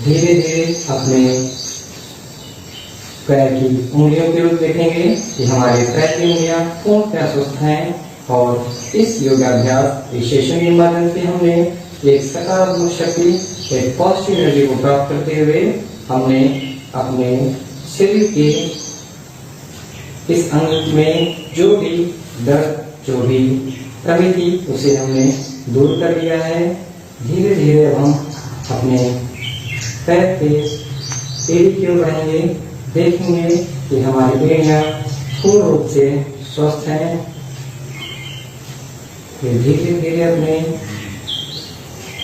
धीरे धीरे अपने पैर की उंगलियों की ओर देखेंगे कि हमारे पैर की उंगलियां पूर्णतः स्वस्थ हैं, और इस योगाभ्यास विशेषण के माध्यम से हमने एक सकारात्मक शक्ति, एक पॉजिटिव एनर्जी को प्राप्त करते हुए हमने अपने शरीर के इस अंग में जो भी दर्द, जो भी कमी थी, उसे हमने दूर कर लिया है। धीरे धीरे हम अपने पैर के एड़ी की ओर बढ़ेंगे, देखेंगे कि हमारी एड़ियां पूर्ण रूप से स्वस्थ हैं। फिर धीरे धीरे अपने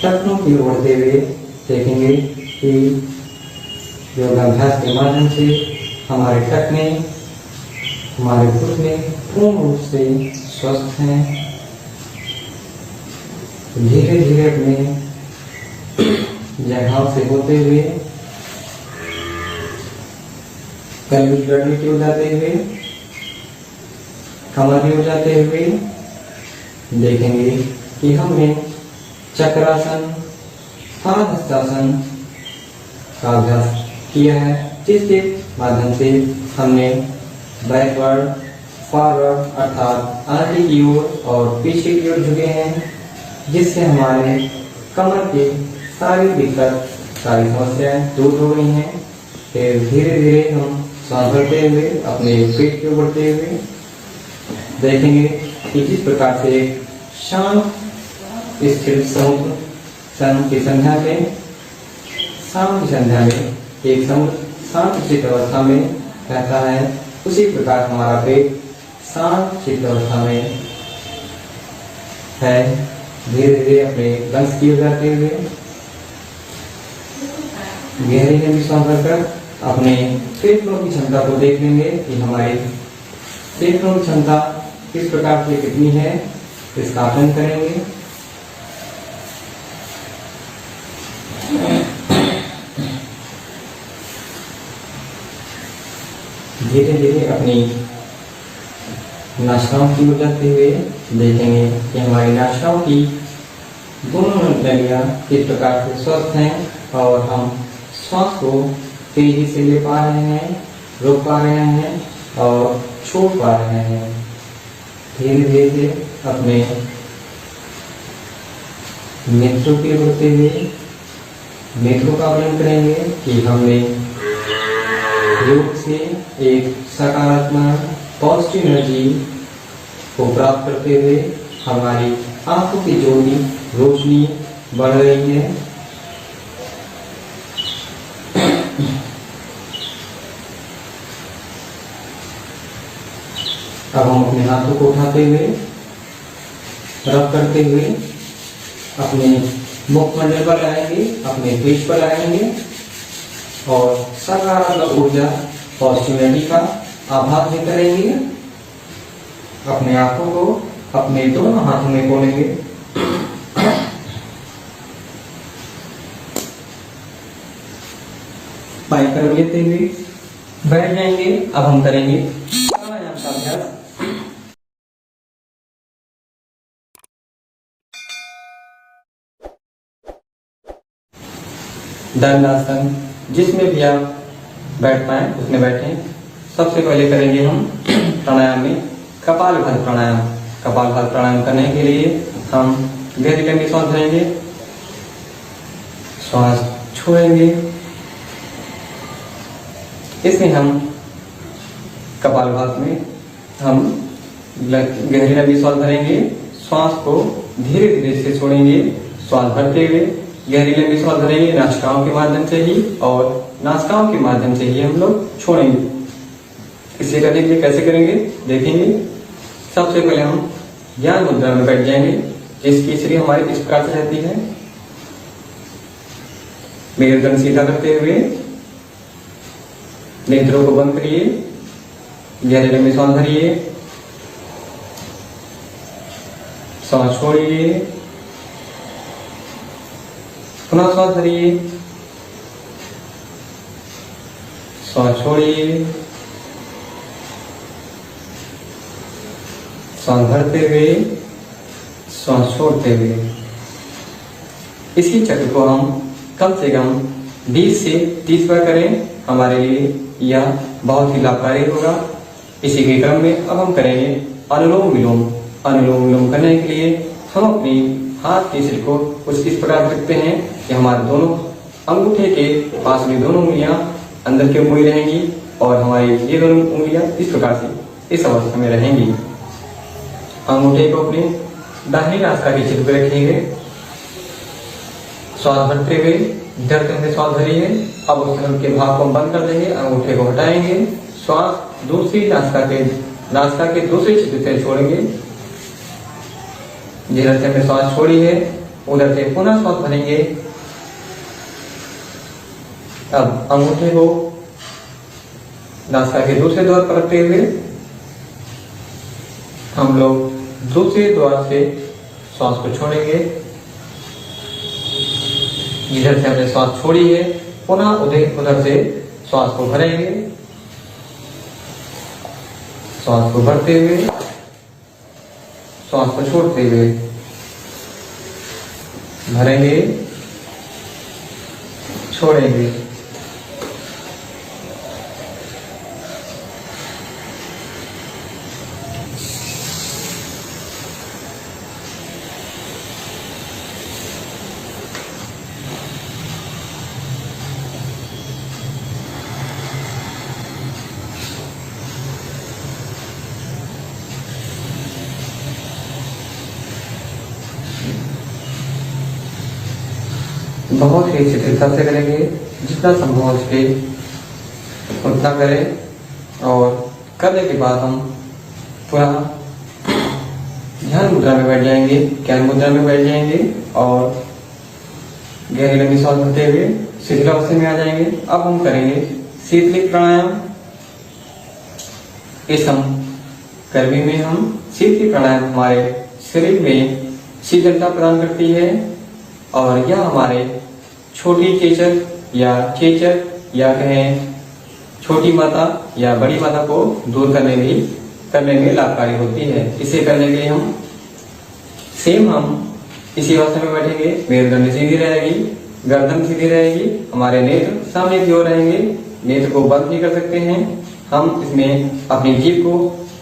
टखनों की ओर बढ़ते हुए देखेंगे कि योगाभ्यास के माध्यम से हमारे टखने, हमारे घुटने पूर्ण रूप से स्वस्थ हैं। धीरे धीरे अपने जगह से होते हुए कलयुग लड़ने की ओर जाते हुए, कमर की ओर जाते हुए देखेंगे कि हमने चक्रासन, पादहस्तासन का अभ्यास किया है, जिसके माध्यम से हमने बैकवर्ड, फॉरवर्ड अर्थात आगे की ओर और पीछे की ओर झुके हैं, जिससे हमारे कमर की सारी दिक्कत, सारी समस्याएं दूर हो गई हैं। फिर धीरे धीरे हम सांस भरते हुए अपने पेट की ओर बढ़ते हुए देखेंगे कि जिस प्रकार से शांत स्थिर समुद्र शांत की संध्या में एक समुद्र शांत चित्त अवस्था में रहता है, उसी प्रकार हमारा पेट शांत चित्त अवस्था में है। धीरे धीरे अपने लंग्स की ओर जाते हुए गहरी में विश्वास रखकर अपने फेफड़ों की क्षमता को देख लेंगे कि हमारी फेफड़ों की क्षमता किस प्रकार से कितनी है, इसका आकलन करेंगे। धीरे धीरे अपनी नासिकाओं की ओर जाते हुए देखेंगे कि हमारी नासिकाओं की दोनों नलियां किस प्रकार से स्वस्थ हैं और हम श्वास को तेजी से ले पा रहे हैं, रोक पा रहे हैं और छोड़ पा रहे हैं। धीरे धीरे अपने नेत्रों की ओर होते हुए नेत्रों का वर्णन करेंगे कि हमने योग से एक सकारात्मक पॉजिटिव एनर्जी को प्राप्त करते हुए हमारी आंखों की ज्योति रोशनी बढ़ रही है। अब हम अपने हाथों को उठाते हुए रब करते हुए अपने मुखमंडल पर लगाएंगे, अपने पेट पर लगाएंगे और सकारात्मक ऊर्जा पॉजिटिविटी का आभास भी करेंगे। अपने आंखों को अपने दोनों हाथों में खोलेंगे। पाई पर लेते हुए बैठ जाएंगे। अब हम करेंगे प्राणायाम का अभ्यास। दंडासन, जिसमें भी आप बैठ पाए उसमें बैठें। सबसे पहले करेंगे हम प्राणायाम में कपालभाति प्राणायाम। कपालभाति प्राणायाम करने के लिए हम गहरी लंबी सांस लेंगे, श्वास छोड़ेंगे। इसमें हम कपालभाति में हम गहरी लंबी सांस भरेंगे, श्वास को धीरे धीरे से छोड़ेंगे। श्वास भरते हुए गहरी लंबी सांस भरेंगे नासिकाओं के माध्यम से ही और नासिकाओं के माध्यम से ही हम लोग छोड़ेंगे। इसे करने के लिए कैसे करेंगे देखेंगे। सबसे पहले हम ध्यान मुद्रा में बैठ जाएंगे, जिसकी शरीर हमारी इस प्रकार से रहती है। मेरुदंड सीधा करते हुए नेत्रों को बंद करिए, गहरी लंबी सांस भरिए, सांस छोड़िए, पुनः सांस भरिए, सांस छोड़िए, सांस भरते हुए, सांस छोड़ते हुए। इसी चक्र को हम कम से कम 20 से 30 बार करें, हमारे लिए यह बहुत ही लाभकारी होगा। इसी के क्रम में अब हम करेंगे अनुलोम विलोम। अनुलोम विलोम करने के लिए हम अपनी हाथ की सिर को कुछ इस प्रकार रखते हैं कि हमारे दोनों अंगूठे के पास में दोनों उंगलियां अंदर की मुड़ी रहेंगी और हमारी ये दोनों उंगलियां इस प्रकार से इस अवस्था में रहेंगी। अंगूठे को अपने दाहिनी नासिका के चित्र पर रखेंगे। श्वास भरते हुए धड़कन से श्वास भरिए। अब उस के भाग को बंद कर देंगे, अंगूठे को हटाएंगे। श्वास दूसरी नासिका के दूसरे चित्र से छोड़ेंगे। जिधर से हमने श्वास छोड़ी है उधर से पुनः श्वास भरेंगे। अब अंगूठे को नासिका के दूसरे द्वार पर रखते हुए हम लोग दूसरे द्वार से श्वास को छोड़ेंगे। जिधर से हमने श्वास छोड़ी है पुनः उधर से श्वास को भरेंगे। श्वास को भरते हुए, श्वास को छोड़ते हुए भरेंगे, छोड़ेंगे। बहुत ही शिथिलता से करेंगे, जितना संभव हो सके उतना करें। और करने के बाद हम पुनः ध्यान मुद्रा में बैठ जाएंगे, ज्ञान मुद्रा में बैठ जाएंगे और गहरी लंबी सांस भरते हुए शिथिल अवस्था में आ जाएंगे। अब हम करेंगे शीतलिक प्राणायाम। इस गर्मी में हम शीतलिक प्राणायाम हमारे शरीर में शीतलता प्रदान करती है और यह हमारे छोटी चेचक या कहें छोटी माता या बड़ी माता को दूर करने में लाभकारी होती है। इसे करने के लिए हम इसी अवस्था में बैठेंगे। मेरुदंड सीधी रहेगी, गर्दन सीधी रहेगी, हमारे नेत्र सामने की ओर रहेंगे, नेत्र को बंद नहीं कर सकते हैं। हम इसमें अपनी जीभ को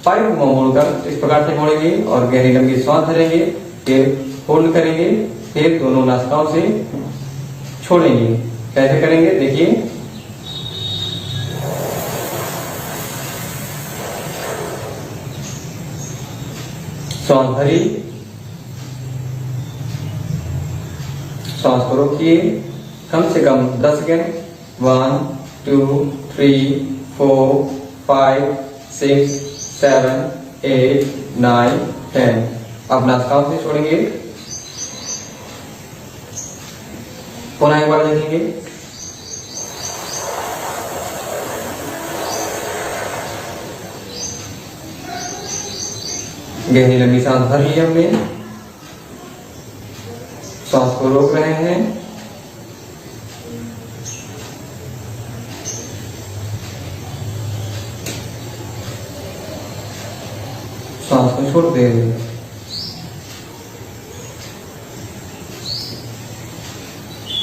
पैर को मोड़कर इस प्रकार से मोड़ेंगे और गहरी लंबी सांस भरेंगे, फिर होल्ड करेंगे, फिर दोनों नासिकाओं से छोड़ेंगे। कैसे करेंगे देखिए। सांस भरी, सांस को रोकिए कम से कम 10 सेकंड। 1 2 3 4 5 6 7 8 9 10। अब नासिकाओं से छोड़ेंगे। पुनः एक बार देखेंगे। गहरी लंबी सांस भर ली हमने, सांस को रोक रहे हैं। सांस को छोड़ दे रहे हैं।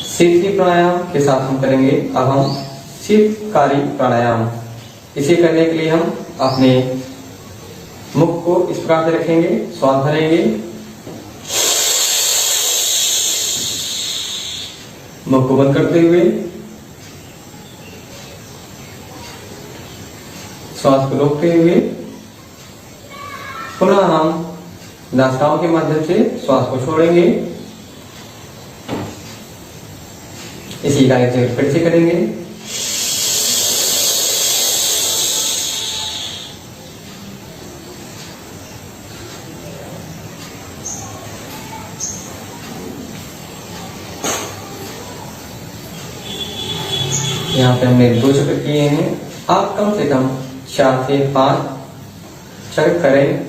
शीतली प्राणायाम के साथ हम करेंगे अब हम शीतकारी प्राणायाम। इसे करने के लिए हम अपने मुख को इस प्रकार से रखेंगे, श्वास भरेंगे, मुख को बंद करते हुए श्वास को रोकते हुए पुनः हम नासिकाओं के माध्यम से श्वास को छोड़ेंगे। इसी कार्य से फिर से करेंगे। यहाँ पे हमने 2 चक्र किए हैं। आप कम से कम 4 से 5 चक्र करें।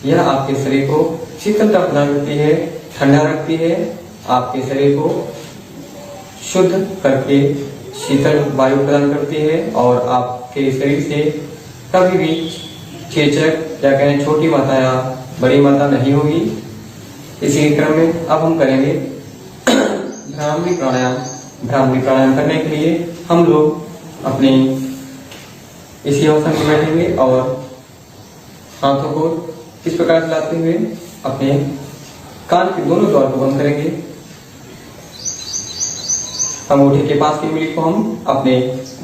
यह आपके शरीर को शीतलता प्रदान करती है, ठंडा रखती है, आपके शरीर को शुद्ध करके शीतल वायु प्रदान करती है और आपके शरीर से कभी भी चेचक या कहें छोटी माता या बड़ी माता नहीं होगी। इसी क्रम में अब हम करेंगे भ्रामरी प्राणायाम। भ्रामरी प्राणायाम करने के लिए हम लोग अपनी इसी अवस्था में बैठेंगे और हाथों को इस प्रकार चलाते हुए अपने कान के दोनों द्वार को बंद करेंगे। अंगूठे के पास की उंगली को हम अपने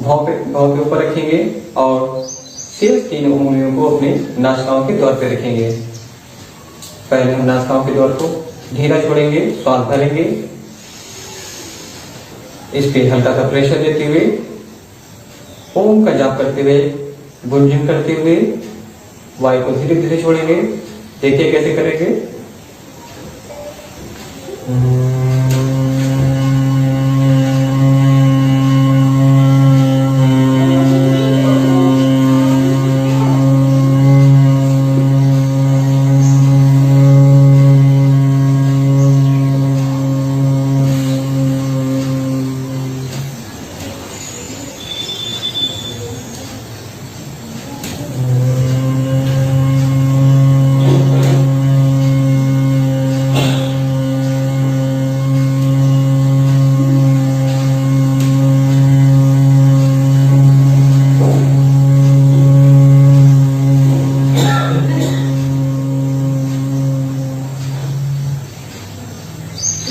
भौं के ऊपर रखेंगे और शेष 3 उंगलियों को अपने नासिकाओं के द्वार पे रखेंगे। पहले हम नासिकाओं के द्वार को धीरे छोड़ेंगे, श्वास भरेंगे, इस पे हल्का सा प्रेशर देते हुए ओम का जाप करते हुए गुंजन करते हुए वायु को धीरे धीरे छोड़ेंगे। देखिए कैसे करेंगे।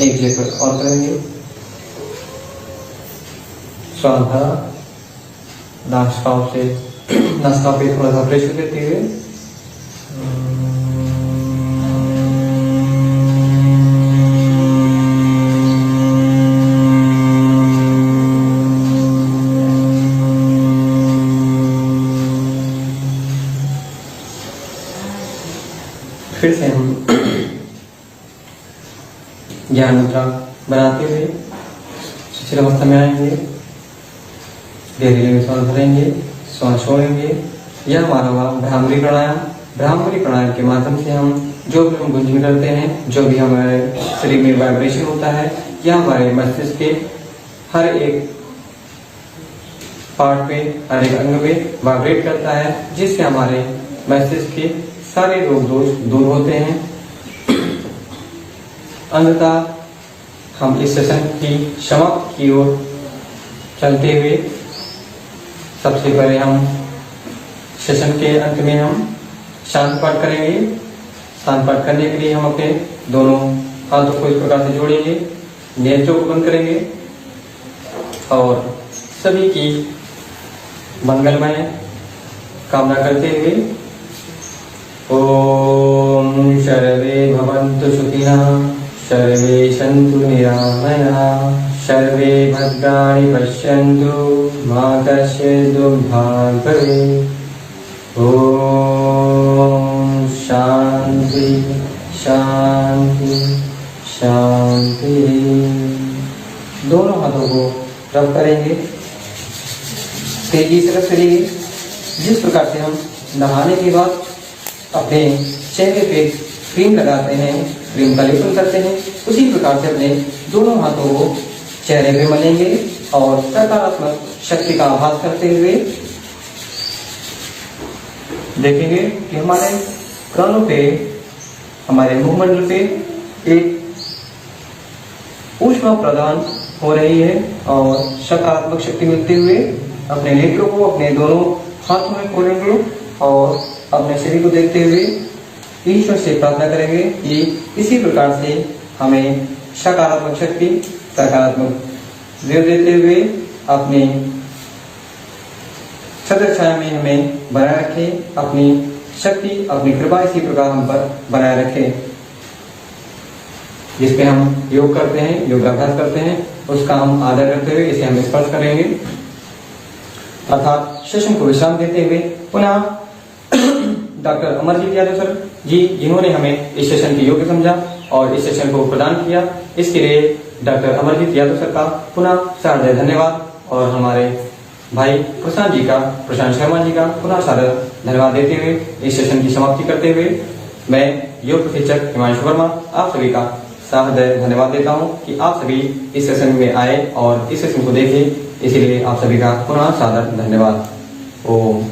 एक लेकर और करेंगे। श्वास भरा, नासिकाओं पे थोड़ा सा प्रेशर देते हुए ज्ञान मुद्रा बनाते हुए शिथिल अवस्था में आएंगे, धीरे धीरे श्वास भरेंगे, श्वास छोड़ेंगे। यह हमारा हुआ भ्रामरी प्राणायाम। भ्रामरी प्राणायाम के माध्यम से हम जो भी हम गुंजन करते हैं, जो भी हमारे शरीर में वाइब्रेशन होता है, यह हमारे मस्तिष्क के हर एक पार्ट पे, हर एक अंग पे वाइब्रेट करता है, जिससे हमारे मस्तिष्क के सारे रोग दोष दूर होते हैं। अंततः हम इस सेशन की समाप्ति की ओर चलते हुए सबसे पहले हम सेशन के अंत में हम शांत पाठ करेंगे। शांत पाठ करने के लिए हम अपने दोनों हाथों को इस प्रकार से जोड़ेंगे, नेत्रों को बंद करेंगे और सभी की मंगलमय कामना करते हुए ओम सर्वे भवन्तु सुखिनः, सर्वे सन्तु निरामयाः, सर्वे भद्राणि पश्यन्तु मा कश्चित् दुर्भाग् भवेत्। ओम शांति शांति शांति। दोनों हाथों को रब करेंगे, तेजी से रब करेंगे। जिस प्रकार से हम नहाने के बाद अपने चेहरे पे क्रीम लगाते हैं, क्रीम का लेपन करते हैं, उसी प्रकार से अपने दोनों हाथों को चेहरे पे मलेंगे और सकारात्मक शक्ति का आभास करते हुए देखेंगे कि हमारे कानों पे, हमारे मुखमंडल पे एक ऊष्मा प्रदान हो रही है और सकारात्मक शक्ति मिलते हुए अपने नेत्रों को अपने दोनों हाथों में खोलेंगे और अपने शरीर को देखते हुए ईश्वर से प्रार्थना करेंगे कि इसी प्रकार से हमें सकारात्मक शक्ति, सकारात्मक देव देते हुए अपनी छत्र छाया में हमें बनाए रखे, अपनी शक्ति, अपनी कृपा इसी प्रकार हम पर बनाए रखे। जिस पे हम योग करते हैं, योगाभ्यास करते हैं, उसका हम आदर करते हुए इसे हम स्पर्श करेंगे, अर्थात सेशन को विश्राम देते हुए पुनः डॉक्टर अमरजीत यादव सर जी, जिन्होंने हमें इस सेशन की योग्य समझा और इस सेशन को प्रदान किया, इसके लिए डॉक्टर अमरजीत यादव सर का पुनः सहृदय धन्यवाद और हमारे भाई प्रशांत शर्मा जी का पुनः सादर धन्यवाद देते हुए इस सेशन की समाप्ति करते हुए मैं योग प्रशिक्षक हिमांशु वर्मा आप सभी का सहृदय धन्यवाद देता हूं कि आप सभी इस सेशन में आए और इस सेशन को देखें। इसीलिए आप सभी का पुनः सादर धन्यवाद। ओम।